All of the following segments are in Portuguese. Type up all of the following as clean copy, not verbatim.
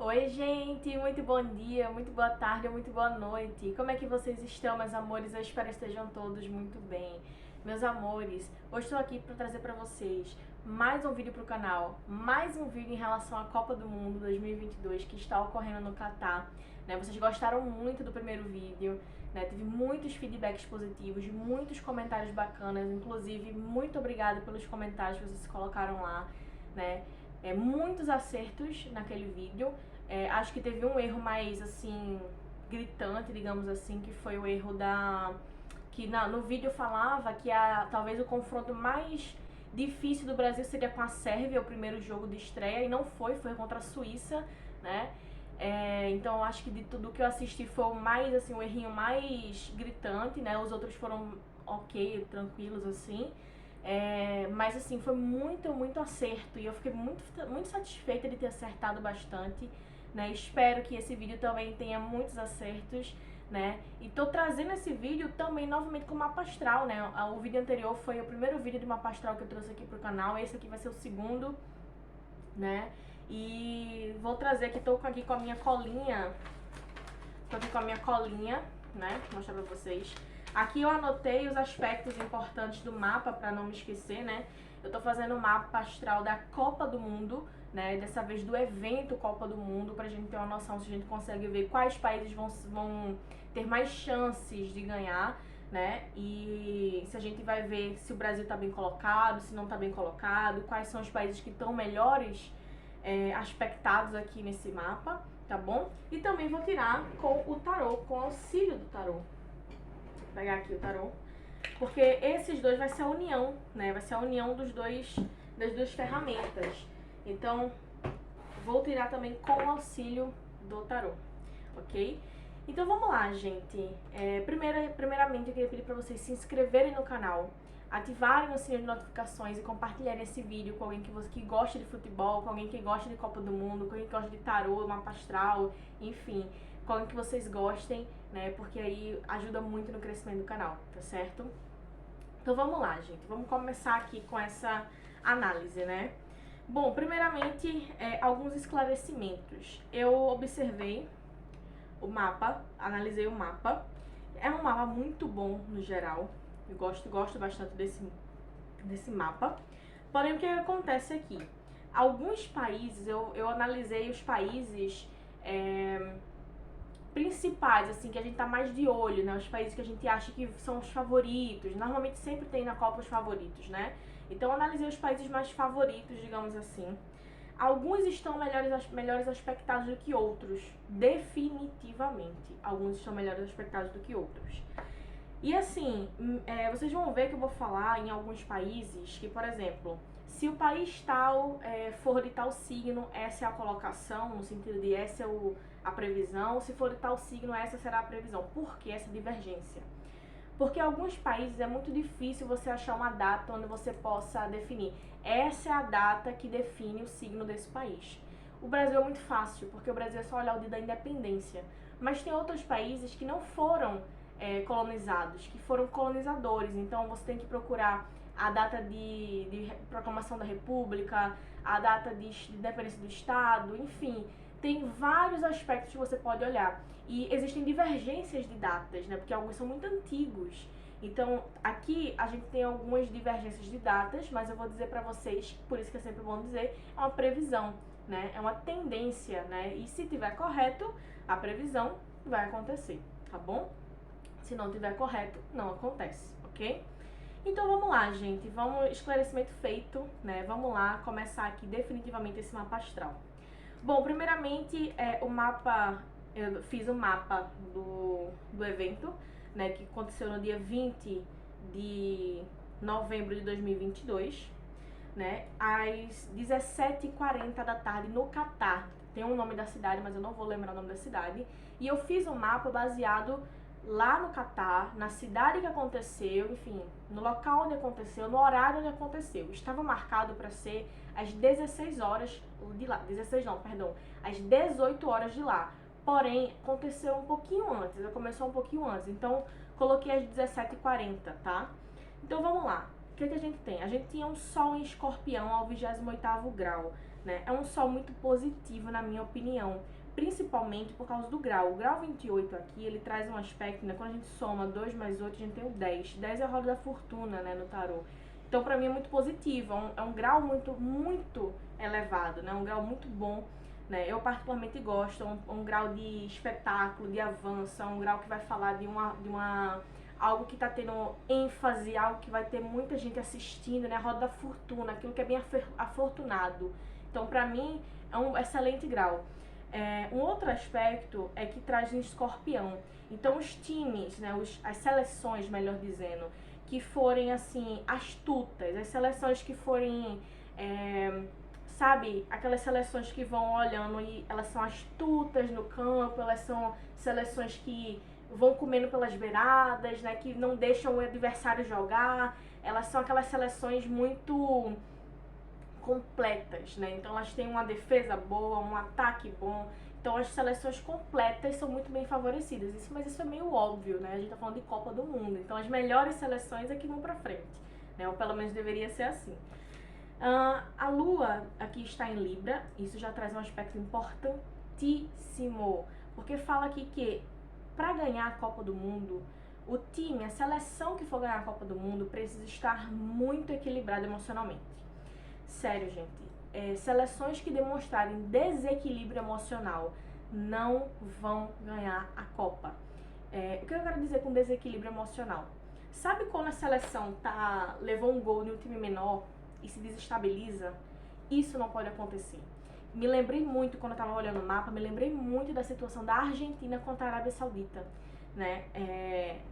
Oi, gente, muito bom dia, muito boa tarde, muito boa noite. Como é que vocês estão, meus amores? Eu espero que estejam todos muito bem. Meus amores, hoje estou aqui para trazer para vocês mais um vídeo para o canal, mais um vídeo em relação à Copa do Mundo 2022 que está ocorrendo no Catar. Vocês gostaram muito do primeiro vídeo, teve muitos feedbacks positivos, muitos comentários bacanas, inclusive muito obrigada pelos comentários que vocês colocaram lá, muitos acertos naquele vídeo. Acho que teve um erro mais, assim, gritante, digamos assim, que foi o erro no vídeo falava que talvez o confronto mais difícil do Brasil seria com a Sérvia, o primeiro jogo de estreia, e não foi contra a Suíça, né? Então acho que de tudo que eu assisti foi o errinho mais gritante, né? Os outros foram ok, tranquilos, assim. Mas assim, foi muito acerto e eu fiquei muito satisfeita de ter acertado bastante, né? Espero que esse vídeo também tenha muitos acertos, né? E tô trazendo esse vídeo também novamente com mapa astral, né? O vídeo anterior foi o primeiro vídeo de mapa astral que eu trouxe aqui pro canal, esse aqui vai ser o segundo, né? E vou trazer aqui, tô aqui com a minha colinha, né? Vou mostrar pra vocês. Aqui eu anotei os aspectos importantes do mapa para não me esquecer, né? Eu tô fazendo o mapa astral da Copa do Mundo, né? Dessa vez do evento Copa do Mundo, pra gente ter uma noção se a gente consegue ver quais países vão ter mais chances de ganhar, né? E se a gente vai ver se o Brasil tá bem colocado, se não tá bem colocado, quais são os países que estão melhores aspectados aqui nesse mapa, tá bom? E também vou tirar com o tarô, com o auxílio do tarô. Vou pegar aqui o tarô, porque esses dois vai ser a união, né? Vai ser a união das duas ferramentas. Então, vou tirar também com o auxílio do tarô, ok? Então vamos lá, gente. Primeiramente eu queria pedir para vocês se inscreverem no canal, ativarem o sininho de notificações e compartilharem esse vídeo com alguém que gosta de futebol, com alguém que gosta de Copa do Mundo, com alguém que gosta de tarô, mapa astral, enfim, com alguém que vocês gostem, né? Porque aí ajuda muito no crescimento do canal, tá certo? Então vamos lá, gente. Vamos começar aqui com essa análise, né? Bom, primeiramente, alguns esclarecimentos. Eu observei o mapa, analisei o mapa. É um mapa muito bom no geral. Eu gosto bastante desse mapa. Porém, o que acontece aqui? Alguns países, eu analisei os países principais, assim, que a gente tá mais de olho, né? Os países que a gente acha que são os favoritos. Normalmente sempre tem na Copa os favoritos, né? Então eu analisei os países mais favoritos, digamos assim. Alguns estão melhores aspectados do que outros, definitivamente. Alguns estão melhores aspectados do que outros. E assim, vocês vão ver que eu vou falar em alguns países que, por exemplo, se o país tal for de tal signo, essa é a colocação, no sentido de essa é a previsão, se for de tal signo, essa será a previsão. Por que essa divergência? Porque em alguns países é muito difícil você achar uma data onde você possa definir. Essa é a data que define o signo desse país. O Brasil é muito fácil, porque o Brasil é só olhar o dia da independência. Mas tem outros países que não foram colonizados, que foram colonizadores. Então você tem que procurar a data de proclamação da República, a data de independência do Estado, enfim. Tem vários aspectos que você pode olhar. E existem divergências de datas, né? Porque alguns são muito antigos. Então, aqui a gente tem algumas divergências de datas, mas eu vou dizer pra vocês, por isso que é sempre bom dizer, é uma previsão, né? É uma tendência, né? E se tiver correto, a previsão vai acontecer, tá bom? Se não tiver correto, não acontece, ok? Então vamos lá, gente. Esclarecimento feito, né? Vamos lá começar aqui definitivamente esse mapa astral. Bom, primeiramente, eu fiz o mapa do evento, né, que aconteceu no dia 20 de novembro de 2022, né, às 17h40 da tarde no Catar. Tem um nome da cidade, mas eu não vou lembrar o nome da cidade. E eu fiz um mapa baseado lá no Catar, na cidade que aconteceu, enfim, no local onde aconteceu, no horário onde aconteceu. Estava marcado para ser às 16 horas de lá, às 18 horas de lá. Porém, aconteceu um pouquinho antes, começou um pouquinho antes, então coloquei às 17h40, tá? Então vamos lá. o que a gente tem? A gente tinha um Sol em Escorpião ao 28º grau, né? É um Sol muito positivo, na minha opinião, principalmente por causa do grau. O grau 28 aqui, ele traz um aspecto, né? Quando a gente soma 2 mais 8, a gente tem o 10. 10 é a roda da fortuna, né, no tarô. Então, pra mim, é muito positivo. É um grau muito elevado, né? Um grau muito bom, né? Eu particularmente gosto. É um grau de espetáculo, de avanço. É um grau que vai falar de algo que tá tendo ênfase, algo que vai ter muita gente assistindo, né? A roda da fortuna, aquilo que é bem afortunado. Então, pra mim, é um excelente grau. Um outro aspecto é que traz um Escorpião. Então, os times, né? As seleções, melhor dizendo, que forem, assim, astutas, as seleções que forem, sabe, aquelas seleções que vão olhando e elas são astutas no campo, elas são seleções que vão comendo pelas beiradas, né, que não deixam o adversário jogar, elas são aquelas seleções muito completas, né, então elas têm uma defesa boa, um ataque bom. Então as seleções completas são muito bem favorecidas. Mas isso é meio óbvio, né? A gente tá falando de Copa do Mundo. Então as melhores seleções é que vão pra frente, né? Ou pelo menos deveria ser assim. A Lua aqui está em Libra. Isso já traz um aspecto importantíssimo. Porque fala aqui que para ganhar a Copa do Mundo, o time, a seleção que for ganhar a Copa do Mundo precisa estar muito equilibrada emocionalmente. Sério, gente. Seleções que demonstrarem desequilíbrio emocional não vão ganhar a Copa. O que eu quero dizer com desequilíbrio emocional? Sabe quando a seleção levou um gol de um time menor e se desestabiliza? Isso não pode acontecer. Me lembrei muito, quando eu estava olhando o mapa, me lembrei muito da situação da Argentina contra a Arábia Saudita, né?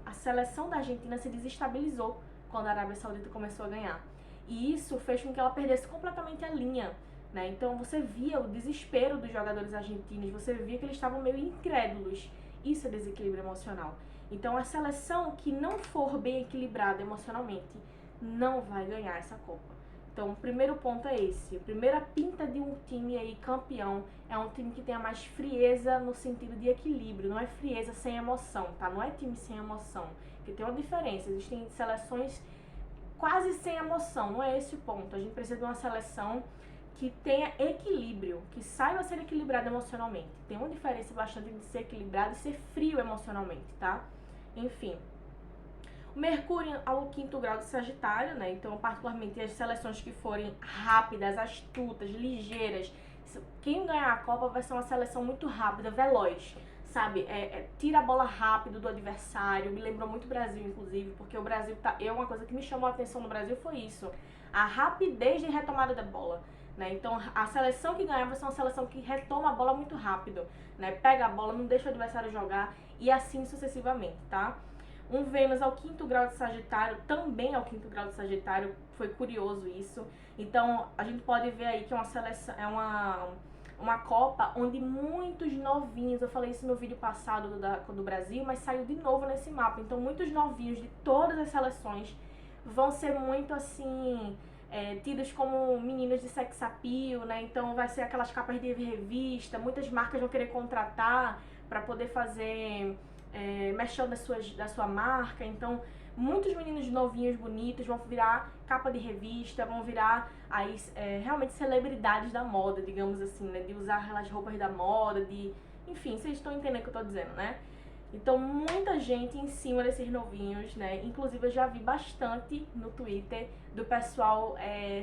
A seleção da Argentina se desestabilizou quando a Arábia Saudita começou a ganhar. E isso fez com que ela perdesse completamente a linha, né? Então você via o desespero dos jogadores argentinos, você via que eles estavam meio incrédulos. Isso é desequilíbrio emocional. Então a seleção que não for bem equilibrada emocionalmente não vai ganhar essa Copa. Então o primeiro ponto é esse. A primeira pinta de um time aí campeão é um time que tenha mais frieza no sentido de equilíbrio. Não é frieza sem emoção, tá? Não é time sem emoção. Porque tem uma diferença. Existem seleções quase sem emoção, não é esse o ponto. A gente precisa de uma seleção que tenha equilíbrio, que saiba ser equilibrada emocionalmente. Tem uma diferença bastante de ser equilibrado e ser frio emocionalmente, tá? Enfim. O Mercúrio ao 5º grau de Sagitário, né? Então, particularmente as seleções que forem rápidas, astutas, ligeiras. Quem ganhar a Copa vai ser uma seleção muito rápida, veloz. Sabe, tira a bola rápido do adversário. Me lembrou muito o Brasil, inclusive, porque o Brasil uma coisa que me chamou a atenção no Brasil foi isso, a rapidez de retomada da bola, né? Então a seleção que ganhar vai ser uma seleção que retoma a bola muito rápido, né? Pega a bola, não deixa o adversário jogar e assim sucessivamente, tá? Um Vênus ao 5º grau de Sagitário, também ao 5º grau de Sagitário, foi curioso isso. Então a gente pode ver aí que é uma seleção, uma Copa onde muitos novinhos, eu falei isso no vídeo passado do Brasil, mas saiu de novo nesse mapa. Então muitos novinhos de todas as seleções vão ser muito assim, tidos como meninos de sex appeal, né? Então vai ser aquelas capas de revista, muitas marcas vão querer contratar para poder fazer merchan da sua marca. Então muitos meninos novinhos, bonitos, vão virar capa de revista, vão virar aí realmente celebridades da moda, digamos assim, né? De usar aquelas roupas da moda, enfim, vocês estão entendendo o que eu tô dizendo, né? Então, muita gente em cima desses novinhos, né? Inclusive, eu já vi bastante no Twitter do pessoal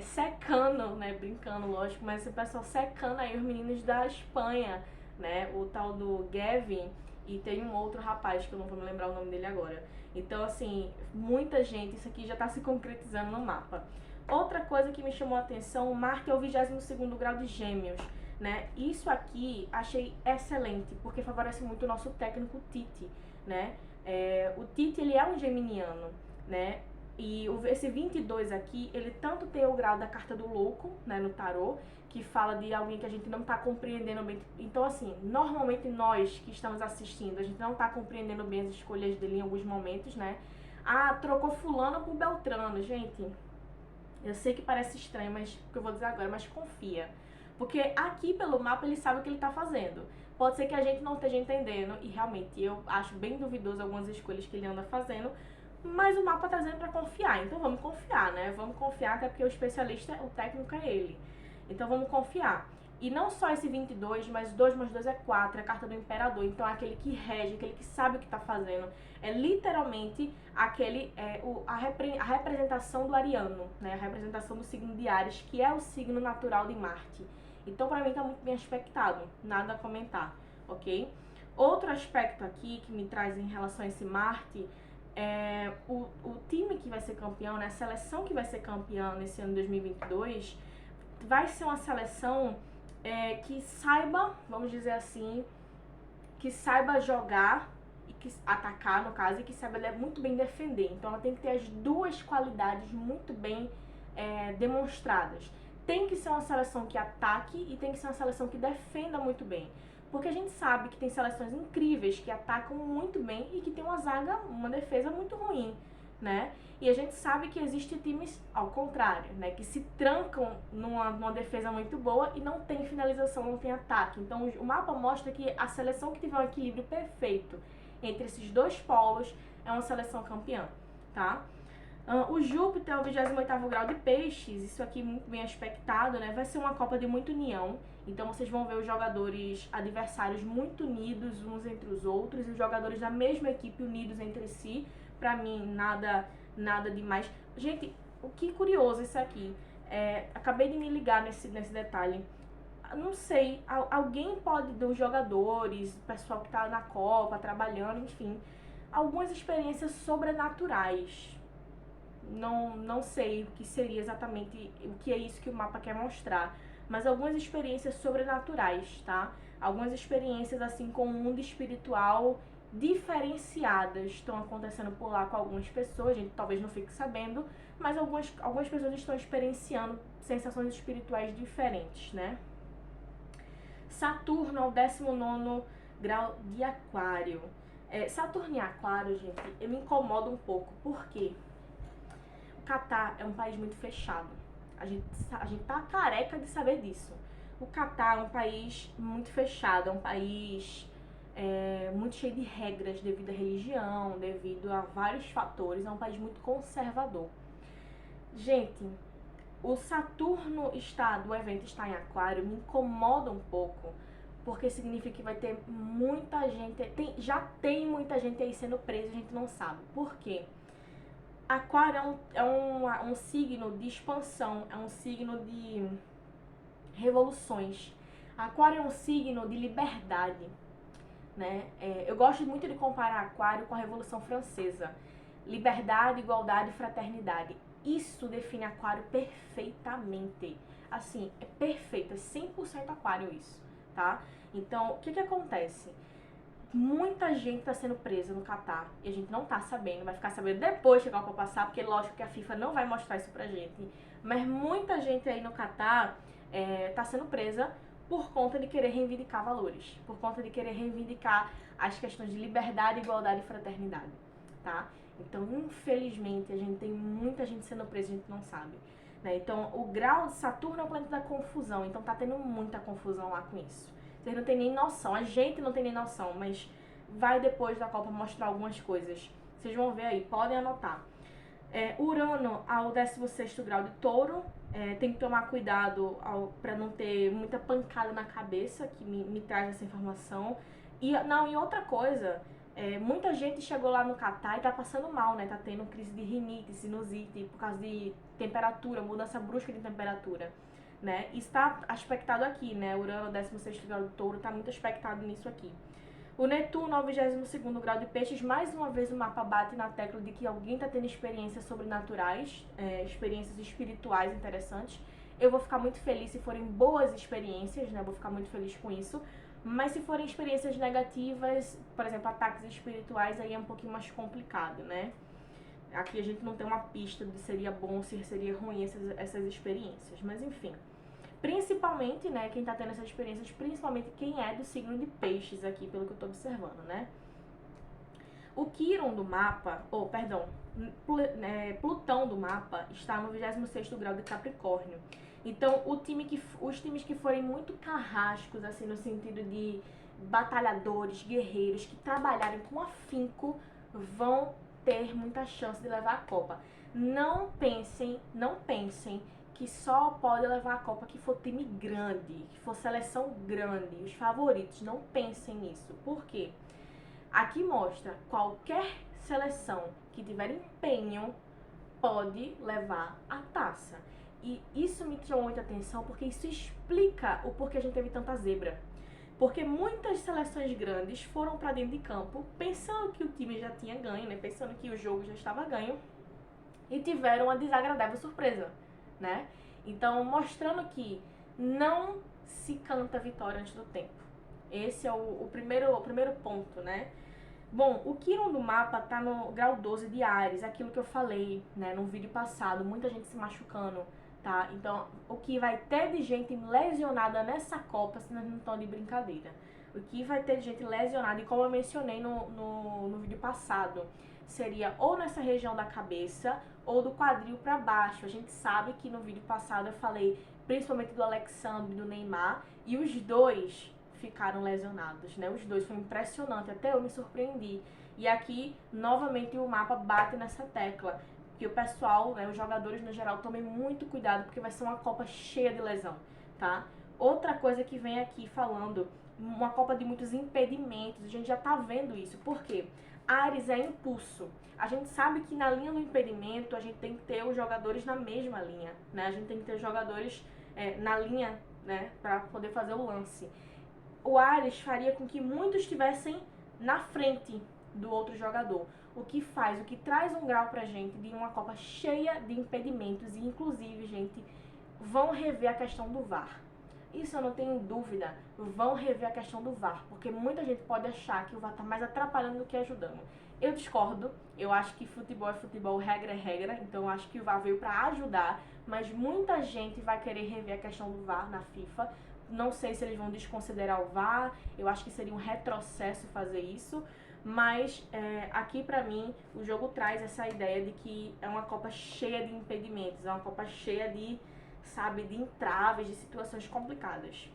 secando, né? Brincando, lógico, mas o pessoal secando aí os meninos da Espanha, né? O tal do Gavin e tem um outro rapaz que eu não vou me lembrar o nome dele agora. Então, assim, muita gente, isso aqui já tá se concretizando no mapa. Outra coisa que me chamou a atenção, Marte é o 22º grau de Gêmeos, né? Isso aqui achei excelente, porque favorece muito o nosso técnico Tite, né? O Tite, ele é um geminiano, né? E esse 22 aqui, ele tanto tem o grau da carta do louco, né, no tarô, que fala de alguém que a gente não tá compreendendo bem. Então, assim, normalmente nós que estamos assistindo, a gente não tá compreendendo bem as escolhas dele em alguns momentos, né? Ah, trocou fulano por Beltrano, gente. Eu sei que parece estranho, mas o que eu vou dizer agora, mas confia. Porque aqui pelo mapa ele sabe o que ele tá fazendo. Pode ser que a gente não esteja entendendo, e realmente eu acho bem duvidoso algumas escolhas que ele anda fazendo, mas o mapa tá dizendo pra confiar, então vamos confiar, né? Vamos confiar, até porque o especialista, o técnico é ele. Então vamos confiar. E não só esse 22, mas 2 mais 2 é 4, é a carta do imperador. Então é aquele que rege, aquele que sabe o que tá fazendo. É literalmente aquele, a representação do ariano, né? A representação do signo de Áries, que é o signo natural de Marte. Então pra mim tá muito bem aspectado, nada a comentar, ok? Outro aspecto aqui que me traz em relação a esse Marte é o time que vai ser campeão, né? A seleção que vai ser campeã nesse ano de 2022 vai ser uma seleção que saiba, vamos dizer assim, que saiba jogar e que atacar, no caso, e que saiba muito bem defender. Então ela tem que ter as duas qualidades muito bem demonstradas. Tem que ser uma seleção que ataque e tem que ser uma seleção que defenda muito bem. Porque a gente sabe que tem seleções incríveis que atacam muito bem e que tem uma zaga, uma defesa muito ruim, né? E a gente sabe que existem times ao contrário, né? Que se trancam numa defesa muito boa e não tem finalização, não tem ataque. Então o mapa mostra que a seleção que tiver um equilíbrio perfeito entre esses dois polos é uma seleção campeã, tá? O Júpiter é o 28º grau de peixes, isso aqui muito bem aspectado, né? Vai ser uma Copa de muita união, então vocês vão ver os jogadores adversários muito unidos uns entre os outros e os jogadores da mesma equipe unidos entre si. Pra mim, nada demais. Gente, o que curioso isso aqui, acabei de me ligar nesse detalhe. Não sei, alguém pode, dos jogadores, o pessoal que tá na Copa, trabalhando, enfim, algumas experiências sobrenaturais. Não sei o que seria exatamente, o que é isso que o mapa quer mostrar, mas algumas experiências sobrenaturais, tá? Algumas experiências assim com o mundo espiritual diferenciadas estão acontecendo por lá com algumas pessoas, a gente talvez não fique sabendo, mas algumas pessoas estão experienciando sensações espirituais diferentes, né? Saturno é o 19º grau de Aquário. Saturno em Aquário, gente, me incomoda um pouco, por quê? O Catar é um país muito fechado. A gente tá careca de saber disso. O Catar é um país muito fechado, é um país muito cheio de regras devido à religião, devido a vários fatores. É um país muito conservador. Gente, o Saturno do evento está em Aquário me incomoda um pouco, porque significa que vai ter muita gente, já tem muita gente aí sendo presa, a gente não sabe. Por quê? Aquário é um signo de expansão, é um signo de revoluções. Aquário é um signo de liberdade, né? Eu gosto muito de comparar Aquário com a Revolução Francesa. Liberdade, igualdade e fraternidade. Isso define Aquário perfeitamente. Assim, é perfeito, é 100% Aquário isso, tá? Então, o que acontece? Muita gente tá sendo presa no Catar e a gente não tá sabendo, vai ficar sabendo depois que a Copa passar, porque lógico que a FIFA não vai mostrar isso pra gente. Mas muita gente aí no Catar tá sendo presa por conta de querer reivindicar valores, por conta de querer reivindicar as questões de liberdade, igualdade e fraternidade, tá? Então, infelizmente, a gente tem muita gente sendo presa e a gente não sabe, né? Então, o grau de Saturno é o planeta da confusão, então tá tendo muita confusão lá com isso. Vocês não tem nem noção, a gente não tem nem noção, mas vai depois da Copa mostrar algumas coisas. Vocês vão ver aí, podem anotar. Urano ao 16º grau de Touro, tem que tomar cuidado para não ter muita pancada na cabeça, que me traz essa informação. E outra coisa, muita gente chegou lá no Catar e tá passando mal, né? Tá tendo crise de rinite, sinusite, por causa de temperatura, mudança brusca de temperatura. Né? Isso está aspectado aqui, né? Urano, 16º grau de Touro, está muito aspectado nisso aqui. O Netuno, ao 22º grau de Peixes, mais uma vez o mapa bate na tecla de que alguém está tendo experiências sobrenaturais, experiências espirituais interessantes. Eu vou ficar muito feliz se forem boas experiências, né? Vou ficar muito feliz com isso. Mas se forem experiências negativas, por exemplo, ataques espirituais, aí é um pouquinho mais complicado, né? Aqui a gente não tem uma pista de seria bom ou se seria ruim essas experiências, mas enfim. Principalmente, né, quem tá tendo essas experiências, principalmente quem é do signo de peixes aqui, pelo que eu tô observando, né. O Quirón do mapa, Plutão do mapa está no 26º grau de Capricórnio. Então, os times que forem muito carrascos, assim, no sentido de batalhadores, guerreiros, que trabalharem com afinco, vão ter muita chance de levar a Copa. Não pensem que só pode levar a Copa que for time grande, que for seleção grande, os favoritos. Não pensem nisso. Por quê? Aqui mostra qualquer seleção que tiver empenho pode levar a taça. E isso me chamou muita atenção porque isso explica o porquê a gente teve tanta zebra. Porque muitas seleções grandes foram para dentro de campo pensando que o time já tinha ganho, né? Pensando que o jogo já estava ganho e tiveram uma desagradável surpresa, né? Então, mostrando que não se canta vitória antes do tempo. Esse é o primeiro ponto, né? Bom, o Kiron do mapa tá no grau 12 de Ares, aquilo que eu falei, né, no vídeo passado, muita gente se machucando, tá? Então, o que vai ter de gente lesionada nessa Copa, se nós não estamos de brincadeira. O que vai ter de gente lesionada, e como eu mencionei no vídeo passado, seria ou nessa região da cabeça ou do quadril para baixo. A gente sabe que no vídeo passado eu falei principalmente do Alexandre e do Neymar, e os dois ficaram lesionados, né? Os dois, foi impressionante, até eu me surpreendi. E aqui, novamente, o mapa bate nessa tecla, que o pessoal, né, os jogadores no geral, tomem muito cuidado, porque vai ser uma Copa cheia de lesão, tá? Outra coisa que vem aqui falando, uma Copa de muitos impedimentos, a gente já tá vendo isso. Por quê? Ares é impulso. A gente sabe que na linha do impedimento, a gente tem que ter os jogadores na mesma linha, né? A gente tem que ter os jogadores na linha, né, para poder fazer o lance. O Ares faria com que muitos estivessem na frente do outro jogador. O que traz um grau pra gente de uma Copa cheia de impedimentos. E inclusive, gente, vão rever a questão do VAR. Isso eu não tenho dúvida. Vão rever a questão do VAR. Porque muita gente pode achar que o VAR tá mais atrapalhando do que ajudando. Eu discordo. Eu acho que futebol é futebol, regra é regra. Então eu acho que o VAR veio pra ajudar. Mas muita gente vai querer rever a questão do VAR na FIFA. Não sei se eles vão desconsiderar o VAR, eu acho que seria um retrocesso fazer isso, mas aqui pra mim o jogo traz essa ideia de que é uma Copa cheia de impedimentos, é uma Copa cheia de, sabe, de entraves, de situações complicadas.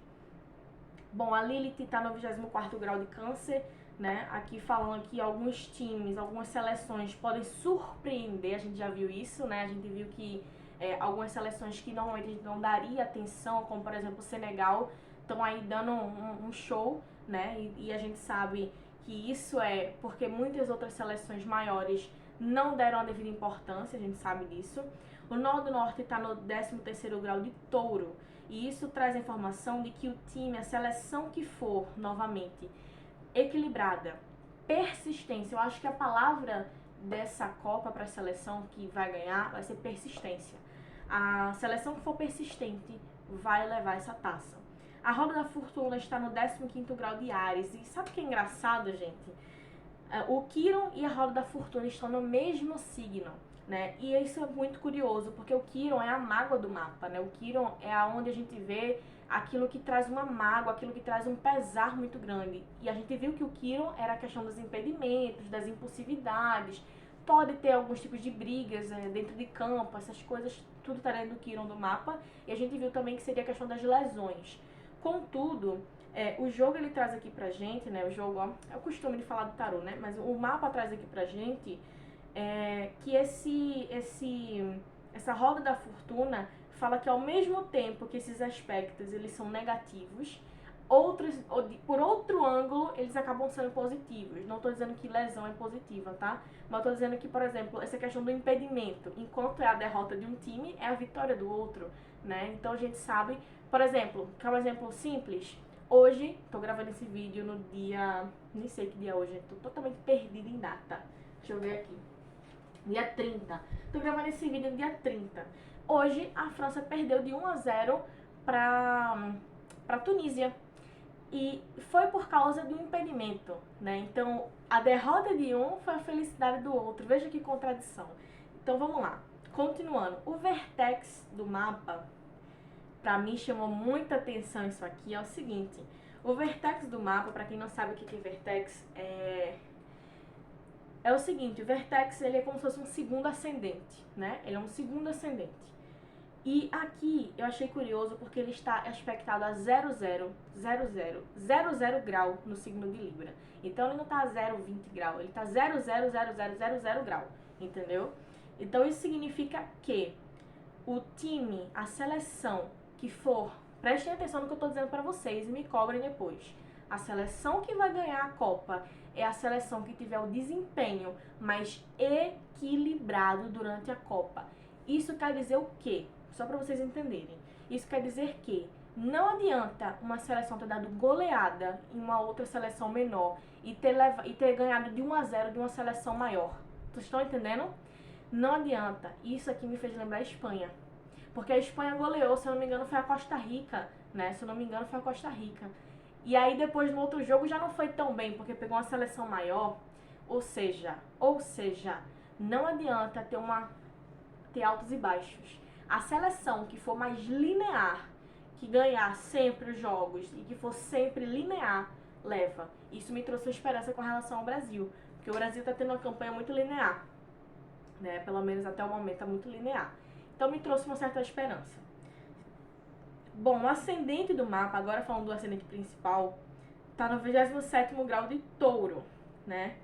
Bom, a Lilith tá no 24º grau de Câncer, né? Aqui falando que alguns times, algumas seleções podem surpreender, a gente já viu isso, né? A gente viu que algumas seleções que normalmente a gente não daria atenção, como por exemplo o Senegal, estão aí dando um show, né? E a gente sabe que isso é porque muitas outras seleções maiores não deram a devida importância, a gente sabe disso. O Nó do Norte está no 13º grau de Touro, e isso traz a informação de que o time, a seleção que for, novamente, equilibrada, persistência, eu acho que a palavra dessa Copa para a seleção que vai ganhar vai ser persistência. A seleção que for persistente vai levar essa taça. A Roda da Fortuna está no 15º grau de Ares. E sabe o que é engraçado, gente? O Quiron e a Roda da Fortuna estão no mesmo signo, né? E isso é muito curioso, porque o Quiron é a mágoa do mapa, né? O Quiron é aonde a gente vê aquilo que traz uma mágoa, aquilo que traz um pesar muito grande. E a gente viu que o Quiron era a questão dos impedimentos, das impulsividades. Pode ter alguns tipos de brigas dentro de campo, essas coisas, tudo tá dentro do Quiron do mapa. E a gente viu também que seria a questão das lesões. Contudo, o jogo ele traz aqui pra gente, né? O jogo, ó, é o costume de falar do tarô, né? Mas o mapa traz aqui pra gente que essa roda da fortuna fala que ao mesmo tempo que esses aspectos eles são negativos, por outro ângulo, eles acabam sendo positivos. Não estou dizendo que lesão é positiva, tá? Mas estou dizendo que, por exemplo, essa questão do impedimento, enquanto é a derrota de um time, é a vitória do outro, né? Então a gente sabe, por exemplo, que é um exemplo simples. Hoje, estou gravando esse vídeo no dia, nem sei que dia é hoje, estou totalmente perdida em data. Deixa eu ver aqui. Dia 30. Estou gravando esse vídeo no dia 30. Hoje, a França perdeu de 1-0 para Tunísia. E foi por causa do impedimento, né? Então, a derrota de um foi a felicidade do outro. Veja que contradição. Então, vamos lá. Continuando. O vertex do mapa, pra mim, chamou muita atenção isso aqui. É o seguinte. O vertex do mapa, pra quem não sabe o que é vertex, é o seguinte. O vertex, ele é como se fosse um segundo ascendente, né? Ele é um segundo ascendente. E aqui eu achei curioso porque ele está aspectado a 000000 grau no signo de Libra. Então ele não está a 0,20 grau, ele está 000000 grau, entendeu? Então isso significa que o time, a seleção que for, prestem atenção no que eu estou dizendo para vocês e me cobrem depois. A seleção que vai ganhar a Copa é a seleção que tiver o desempenho mais equilibrado durante a Copa. Isso quer dizer o quê? Só para vocês entenderem. Isso quer dizer que não adianta uma seleção ter dado goleada em uma outra seleção menor e ter ganhado de 1-0 de uma seleção maior. Vocês estão entendendo? Não adianta. Isso aqui me fez lembrar a Espanha. Porque a Espanha goleou, se eu não me engano, foi a Costa Rica, né? Se eu não me engano, foi a Costa Rica. E aí depois no outro jogo já não foi tão bem, porque pegou uma seleção maior. Ou seja, não adianta ter altos e baixos. A seleção que for mais linear, que ganhar sempre os jogos e que for sempre linear, leva. Isso me trouxe uma esperança com relação ao Brasil, porque o Brasil está tendo uma campanha muito linear, né? Pelo menos até o momento está muito linear. Então me trouxe uma certa esperança. Bom, o ascendente do mapa, agora falando do ascendente principal, está no 27º grau de Touro, né?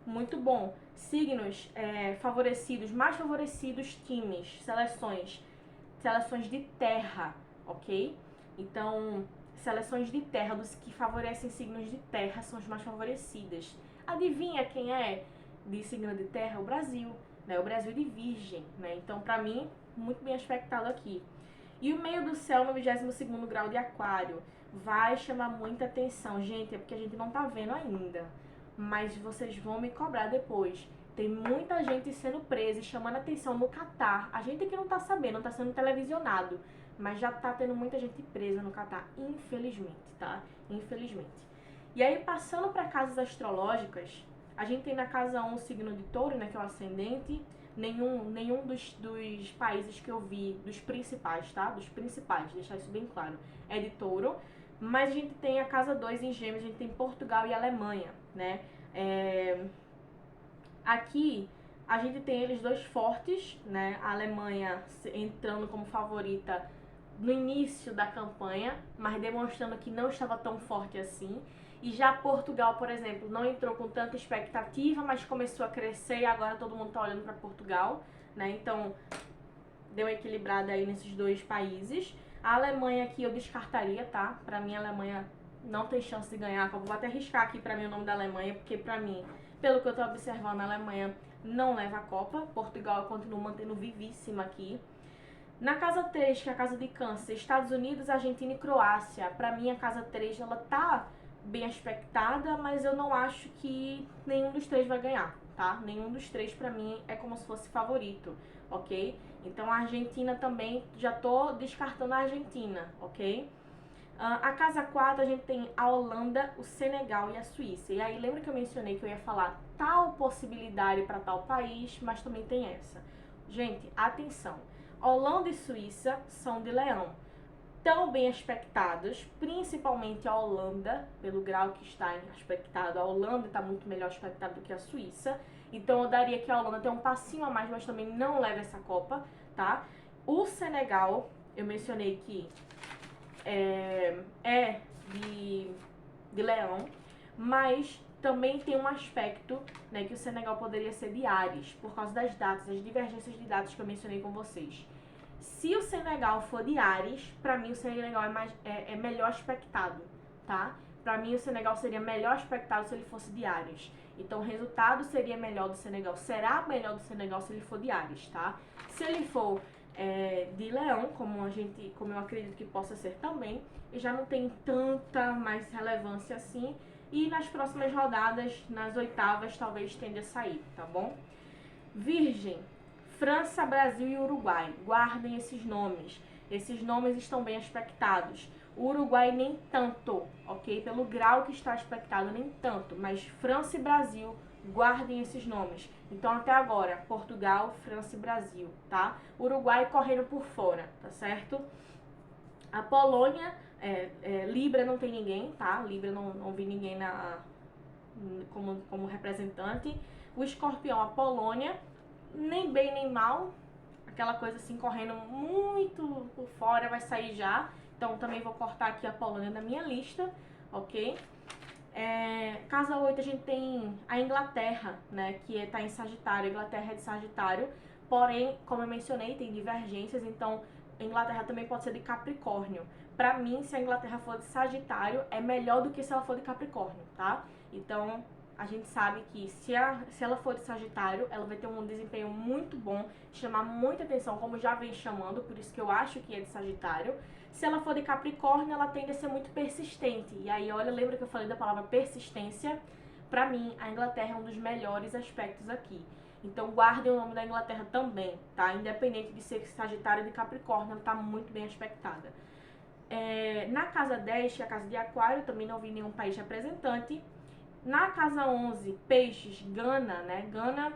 Muito bom. Signos favorecidos, mais favorecidos, times, seleções de terra, ok? Então, seleções de terra, dos que favorecem signos de terra, são as mais favorecidas. Adivinha quem é de signo de terra? O Brasil, né? O Brasil de Virgem, né? Então, pra mim, muito bem aspectado aqui. E o meio do céu no 22º grau de Aquário vai chamar muita atenção. Gente, é porque a gente não tá vendo ainda, mas vocês vão me cobrar depois. Tem muita gente sendo presa e chamando atenção no Catar. A gente aqui não tá sabendo, não tá sendo televisionado, mas já tá tendo muita gente presa no Catar, infelizmente, tá? Infelizmente. E aí, passando para casas astrológicas, a gente tem na casa 1 o signo de Touro, né, que é o ascendente. Nenhum dos países que eu vi, dos principais, tá? Dos principais, deixar isso bem claro, é de Touro. Mas a gente tem a casa 2 em Gêmeos, a gente tem Portugal e Alemanha, né? Aqui a gente tem eles dois fortes, né? A Alemanha entrando como favorita no início da campanha, mas demonstrando que não estava tão forte assim. E já Portugal, por exemplo, não entrou com tanta expectativa, mas começou a crescer e agora todo mundo está olhando para Portugal, né? Então, deu uma equilibrada aí nesses dois países. A Alemanha aqui eu descartaria, tá? Pra mim a Alemanha não tem chance de ganhar. Eu vou até riscar aqui pra mim o nome da Alemanha, porque pra mim, pelo que eu tô observando, a Alemanha não leva a Copa. Portugal eu continuo mantendo vivíssima aqui. Na casa 3, que é a casa de Câncer, Estados Unidos, Argentina e Croácia. Pra mim a casa 3 ela tá bem aspectada, mas eu não acho que nenhum dos três vai ganhar, tá? Nenhum dos três pra mim é como se fosse favorito, ok? Então a Argentina também, já tô descartando a Argentina, ok? A casa 4 a gente tem a Holanda, o Senegal e a Suíça. E aí lembra que eu mencionei que eu ia falar tal possibilidade para tal país, mas também tem essa. Gente, atenção. Holanda e Suíça são de Leão. Tão bem aspectados, principalmente a Holanda, pelo grau que está aspectado. A Holanda está muito melhor aspectada do que a Suíça. Então eu daria que a Holanda tem um passinho a mais, mas também não leva essa Copa, tá? O Senegal, eu mencionei que é de Leão, mas também tem um aspecto, né, que o Senegal poderia ser de Áries, por causa das datas, as divergências de datas que eu mencionei com vocês. Se o Senegal for de Áries, pra mim o Senegal é melhor aspectado, tá? Pra mim o Senegal seria melhor aspectado se ele fosse de Áries. Então o resultado seria melhor do Senegal, será melhor do Senegal se ele for de Áries, tá? Se ele for de Leão, como eu acredito que possa ser também, e já não tem tanta mais relevância assim. E nas próximas rodadas, nas oitavas, talvez tende a sair, tá bom? Virgem, França, Brasil e Uruguai. Guardem esses nomes. Esses nomes estão bem aspectados. O Uruguai nem tanto, ok? Pelo grau que está aspectado, nem tanto. Mas França e Brasil, guardem esses nomes. Então, até agora, Portugal, França e Brasil, tá? Uruguai correndo por fora, tá certo? A Polônia, Libra não tem ninguém, tá? Libra não vi ninguém como representante. O Escorpião, a Polônia, nem bem nem mal. aquela coisa assim, correndo muito por fora, vai sair já. Então também vou cortar aqui a Polônia da minha lista, ok? Casa 8 a gente tem a Inglaterra, né, que tá em Sagitário. A Inglaterra é de Sagitário, porém, como eu mencionei, tem divergências, então a Inglaterra também pode ser de Capricórnio. Pra mim, se a Inglaterra for de Sagitário, é melhor do que se ela for de Capricórnio, tá? Então, a gente sabe que se ela for de Sagitário, ela vai ter um desempenho muito bom, chamar muita atenção, como já vem chamando, por isso que eu acho que é de Sagitário. Se ela for de Capricórnio, ela tende a ser muito persistente. E aí, olha, lembra que eu falei da palavra persistência? Pra mim, a Inglaterra é um dos melhores aspectos aqui. Então, guardem o nome da Inglaterra também, tá? Independente de ser Sagitário ou de Capricórnio, ela tá muito bem aspectada. Na casa 10, que é a casa de Aquário, também não vi nenhum país representante. Na casa 11, Peixes, Gana, né? Gana,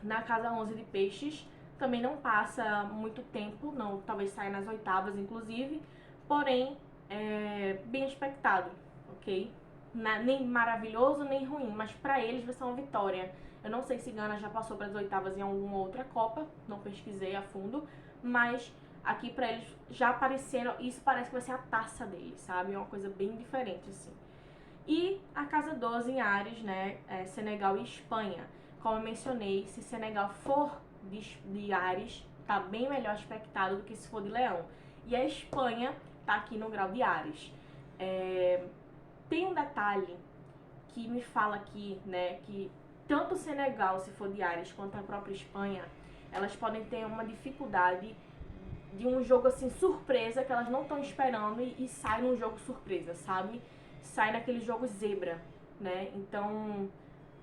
na casa 11 de Peixes, também não passa muito tempo, não, talvez saia nas oitavas, inclusive, porém, bem expectado, ok? Nem maravilhoso, nem ruim, mas pra eles vai ser uma vitória. Eu não sei se Gana já passou para as oitavas em alguma outra Copa, não pesquisei a fundo, mas aqui pra eles já apareceram, isso parece que vai ser a taça deles, sabe? É uma coisa bem diferente, assim. E a casa 12 em Áries, né? Senegal e Espanha. Como eu mencionei, se Senegal for de Áries, tá bem melhor aspectado do que se for de Leão. E a Espanha tá aqui no grau de Áries. Tem um detalhe que me fala aqui, né? Que tanto o Senegal, se for de Áries, quanto a própria Espanha, elas podem ter uma dificuldade de um jogo assim surpresa que elas não estão esperando e sai num jogo surpresa, sabe? Sai naquele jogo zebra, né? Então,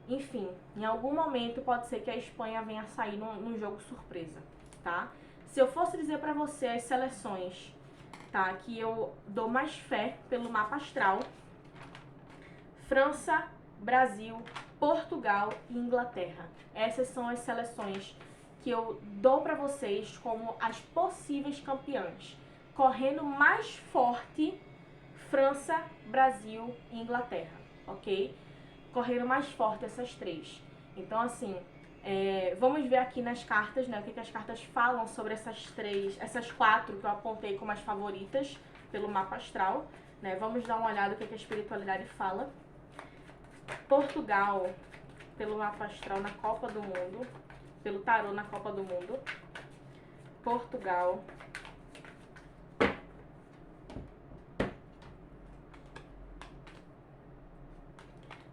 enfim, em algum momento pode ser que a Espanha venha a sair num jogo surpresa, tá? Se eu fosse dizer pra você as seleções, tá, que eu dou mais fé pelo mapa astral: França, Brasil, Portugal e Inglaterra. Essas são as seleções que eu dou pra vocês como as possíveis campeãs. Correndo mais forte, França, Brasil e Inglaterra, ok? Correram mais forte essas três. Então, assim, vamos ver aqui nas cartas, né, o que as cartas falam sobre essas quatro que eu apontei como as favoritas pelo mapa astral, né? Vamos dar uma olhada no que a espiritualidade fala. Portugal, pelo mapa astral na Copa do Mundo, pelo tarô na Copa do Mundo. Portugal.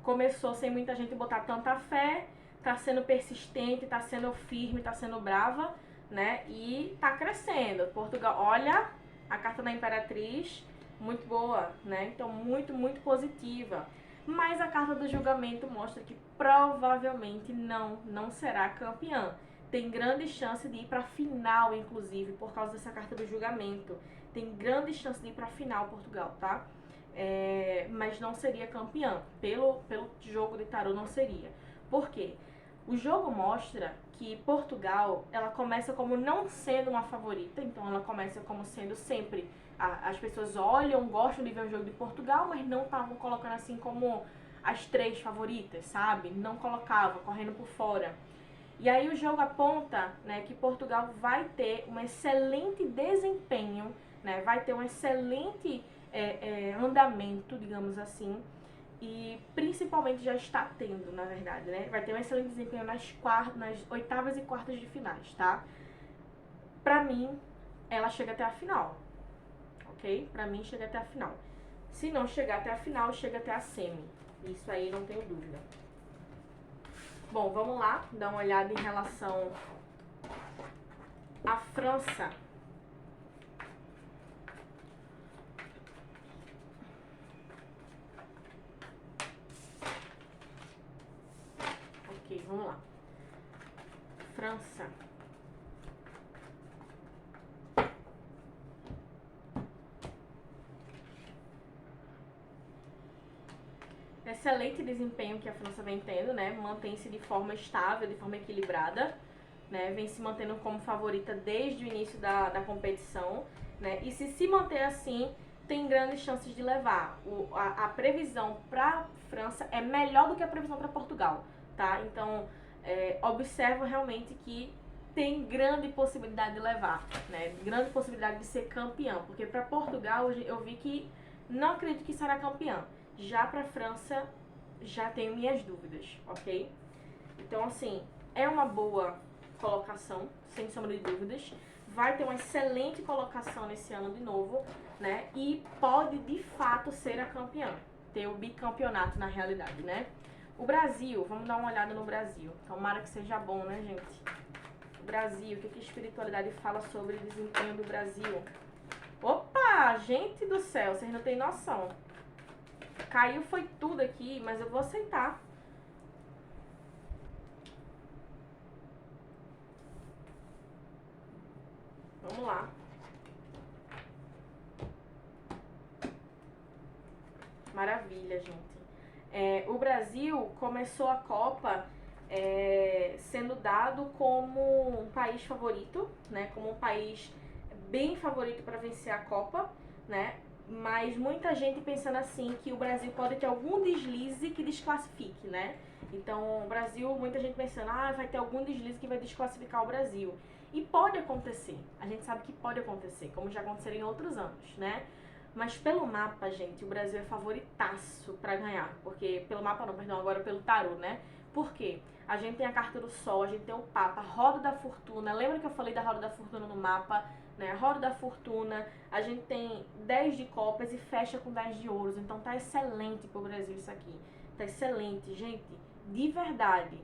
Começou sem muita gente botar tanta fé, tá sendo persistente, tá sendo firme, tá sendo brava, né? E tá crescendo. Portugal, olha a carta da Imperatriz, muito boa, né? Então, muito, muito positiva. Mas a carta do julgamento mostra que provavelmente não será campeã. Tem grande chance de ir pra final, inclusive, por causa dessa carta do julgamento. Tem grande chance de ir pra final, Portugal, tá? Mas não seria campeã. Pelo jogo de tarô não seria. Por quê? O jogo mostra que Portugal, ela começa como não sendo uma favorita, então ela começa como sendo sempre... As pessoas olham, gostam de ver o jogo de Portugal, mas não estavam colocando assim como as três favoritas, sabe? Não colocavam, correndo por fora. E aí o jogo aponta, né, que Portugal vai ter um excelente desempenho, né? Vai ter um excelente andamento, digamos assim, e principalmente já está tendo, na verdade, né? Vai ter um excelente desempenho nas oitavas e quartas de finais, tá? Pra mim, ela chega até a final, ok? Pra mim, chega até a final. Se não chegar até a final, chega até a semi. Isso aí, não tenho dúvida. Bom, vamos lá, dar uma olhada em relação à França. Ok, vamos lá. França. Excelente desempenho que a França vem tendo, né? Mantém-se de forma estável, de forma equilibrada, né? Vem se mantendo como favorita desde o início da competição, né? E se manter assim, tem grandes chances de levar. A previsão para França é melhor do que a previsão para Portugal, tá? Então, observa realmente que tem grande possibilidade de levar, né? Grande possibilidade de ser campeão, porque para Portugal eu vi que não acredito que será campeã. Já para França já tenho minhas dúvidas, ok? Então assim, é uma boa colocação, sem sombra de dúvidas. Vai ter uma excelente colocação nesse ano de novo, né? E pode de fato ser a campeã, ter o bicampeonato na realidade, né? O Brasil, vamos dar uma olhada no Brasil. Tomara que seja bom, né, gente? O Brasil, o que a espiritualidade fala sobre o desempenho do Brasil? Opa, gente do céu, vocês não têm noção. Caiu foi tudo aqui, mas eu vou aceitar. Vamos lá. Maravilha, gente. O Brasil começou a Copa sendo dado como um país favorito, né? Como um país bem favorito para vencer a Copa, né? Mas muita gente pensando assim que o Brasil pode ter algum deslize que desclassifique, né? Então, o Brasil, muita gente pensando, vai ter algum deslize que vai desclassificar o Brasil. E pode acontecer, a gente sabe que pode acontecer, como já aconteceu em outros anos, né? Mas pelo mapa, gente, o Brasil é favoritaço pra ganhar. Porque, pelo mapa não, perdão, agora pelo tarô, né? Por quê? A gente tem a carta do Sol, a gente tem o Papa, a Roda da Fortuna. Lembra que eu falei da Roda da Fortuna no mapa? Né? A Roda da Fortuna, a gente tem 10 de copas e fecha com 10 de ouros. Então tá excelente pro Brasil isso aqui. Tá excelente, gente. De verdade,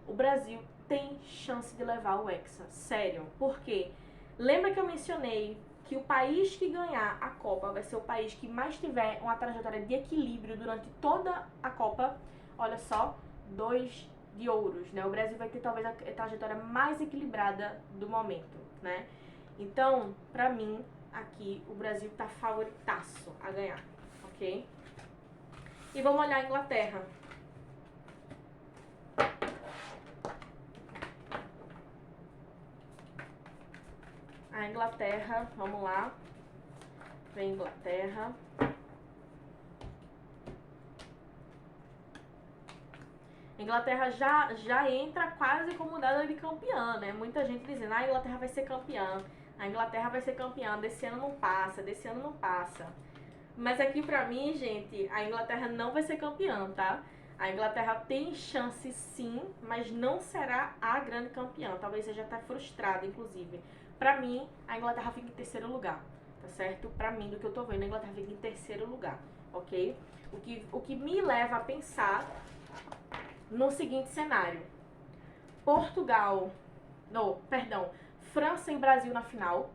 o Brasil tem chance de levar o Hexa. Sério. Por quê? Lembra que eu mencionei que o país que ganhar a Copa vai ser o país que mais tiver uma trajetória de equilíbrio durante toda a Copa. Olha só, 2 de ouros, né? O Brasil vai ter talvez a trajetória mais equilibrada do momento, né? Então, pra mim, aqui o Brasil tá favoritaço a ganhar, ok? E vamos olhar a Inglaterra. A Inglaterra, vamos lá. Vem Inglaterra. Inglaterra já entra quase como dada de campeã, né? Muita gente dizendo, a Inglaterra vai ser campeã. A Inglaterra vai ser campeã, desse ano não passa, desse ano não passa. Mas aqui pra mim, gente, a Inglaterra não vai ser campeã, tá? A Inglaterra tem chance sim, mas não será a grande campeã. Talvez seja até frustrada, inclusive. Pra mim, a Inglaterra fica em terceiro lugar, tá certo? Pra mim, do que eu tô vendo, a Inglaterra fica em terceiro lugar, ok? O que me leva a pensar no seguinte cenário. França e Brasil na final.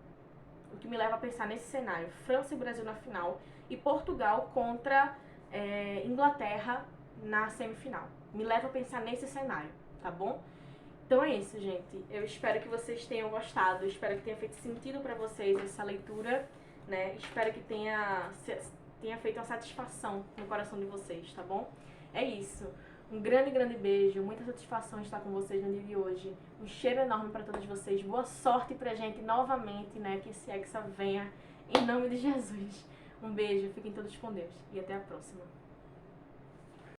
O que me leva a pensar nesse cenário. França e Brasil na final. E Portugal contra Inglaterra na semifinal. Me leva a pensar nesse cenário, tá bom? Então é isso, gente. Eu espero que vocês tenham gostado. Espero que tenha feito sentido pra vocês essa leitura, né? Espero que tenha feito uma satisfação no coração de vocês, tá bom? É isso. Um grande, grande beijo. Muita satisfação estar com vocês no dia de hoje. Um cheiro enorme pra todos vocês. Boa sorte pra gente novamente, né? Que esse Hexa venha em nome de Jesus. Um beijo. Fiquem todos com Deus. E até a próxima.